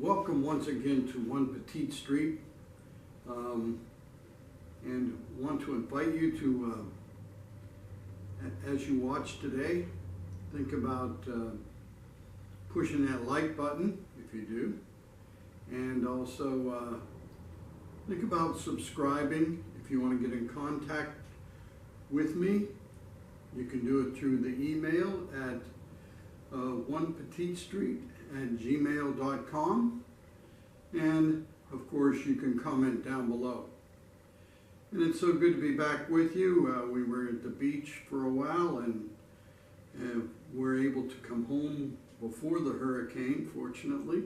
Welcome once again to One Petite Street, and want to invite you to, as you watch today, think about pushing that like button if you do, and also think about subscribing. If you want to get in contact with me, you can do it through the email at onepetitestreet@gmail.com, and of course you can comment down below. And it's so good to be back with you. We were at the beach for a while and were able to come home before the hurricane, fortunately.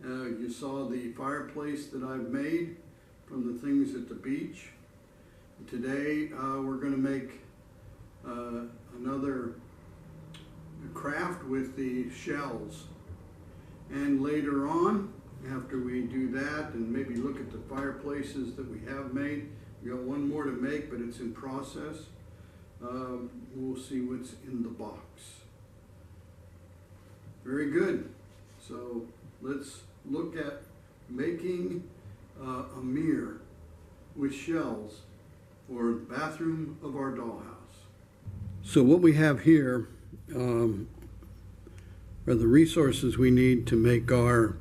You saw the fireplace that I've made from the things at the beach. Today we're going to make another craft with the shells, and later on, after we do that and maybe look at the fireplaces that we have made, we got one more to make, but it's in process. We'll see what's in the box. Very good. So let's look at making a mirror with shells for the bathroom of our dollhouse. So what we have here are the resources we need to make our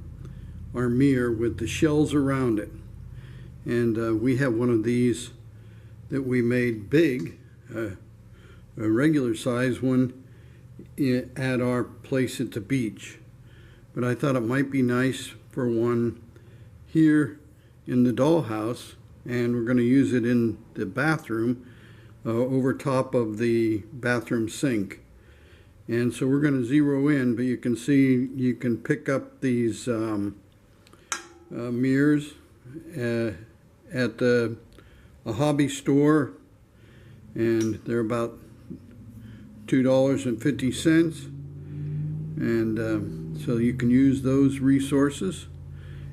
mirror with the shells around it. And we have one of these that we made big, a regular size one, at our place at the beach. But I thought it might be nice for one here in the dollhouse, and we're going to use it in the bathroom over top of the bathroom sink. And so we're going to zero in, but you can see you can pick up these mirrors at a hobby store, and they're about $2.50, and so you can use those resources.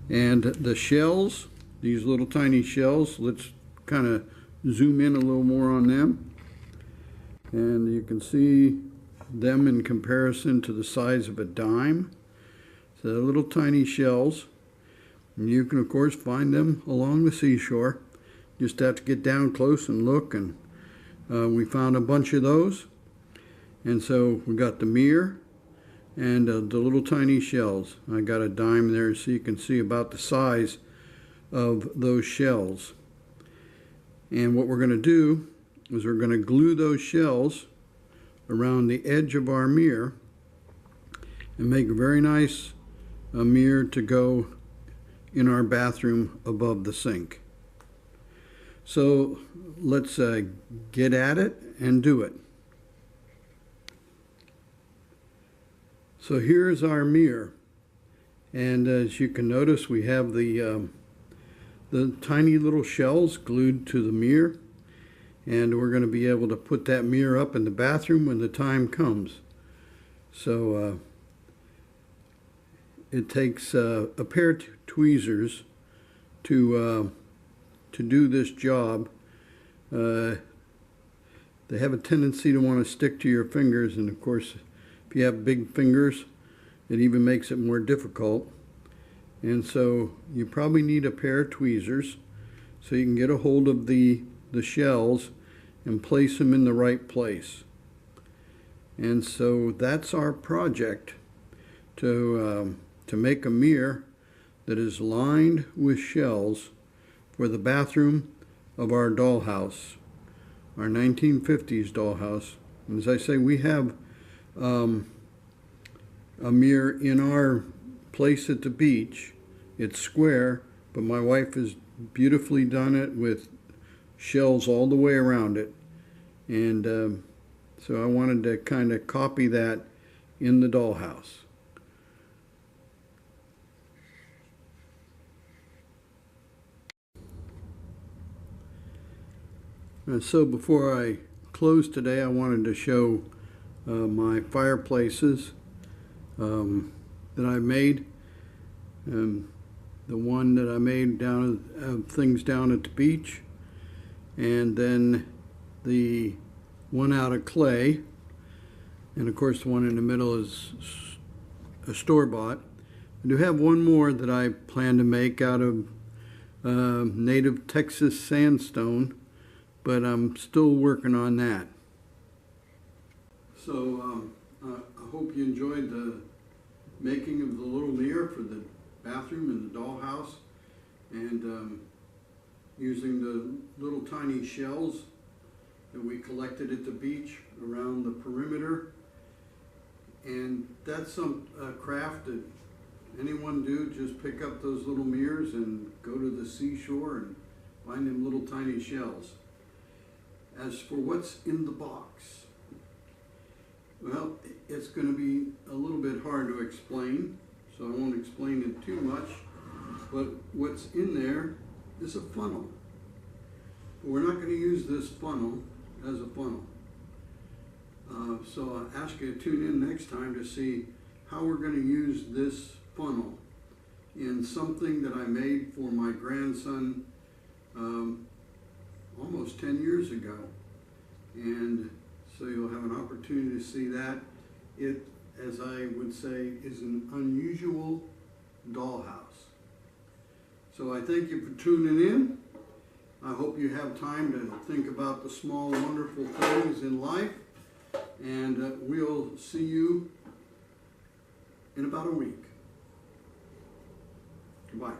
And the shells, these little tiny shells, let's kind of zoom in a little more on them, and you can see them in comparison to the size of a dime. So they're little tiny shells, and you can of course find them along the seashore. Just have to get down close and look, and we found a bunch of those. And so we got the mirror and the little tiny shells. I got a dime there so you can see about the size of those shells. And what we're going to do is we're going to glue those shells around the edge of our mirror and make a very nice mirror to go in our bathroom above the sink. So let's get at it and do it. So here's our mirror, and as you can notice, we have the tiny little shells glued to the mirror, and we're going to be able to put that mirror up in the bathroom when the time comes. So it takes a pair of tweezers to do this job. They have a tendency to want to stick to your fingers, and of course if you have big fingers it even makes it more difficult. And so you probably need a pair of tweezers so you can get a hold of the shells and place them in the right place. And so that's our project, to make a mirror that is lined with shells for the bathroom of our dollhouse, our 1950s dollhouse. And as I say, we have a mirror in our place at the beach. It's square, but my wife has beautifully done it with shells all the way around it, and so I wanted to kind of copy that in the dollhouse. So before I close today, I wanted to show my fireplaces that I made. The one that I made down things down at the beach, and then the one out of clay, and of course the one in the middle is a store-bought. I do have one more that I plan to make out of native Texas sandstone, but I'm still working on that. So I hope you enjoyed the making of the little mirror for the bathroom in the dollhouse, and using the little tiny shells that we collected at the beach around the perimeter. And that's some craft that anyone do. Just pick up those little mirrors and go to the seashore and find them little tiny shells. As for what's in the box, well, it's going to be a little bit hard to explain, so I won't explain it too much. But what's in there is a funnel. We're not going to use this funnel as a funnel. So I ask you to tune in next time to see how we're going to use this funnel in something that I made for my grandson almost 10 years ago. And so you'll have an opportunity to see that. It, as I would say, is an unusual dollhouse. So I thank you for tuning in. I hope you have time to think about the small, wonderful things in life. And we'll see you in about a week. Goodbye.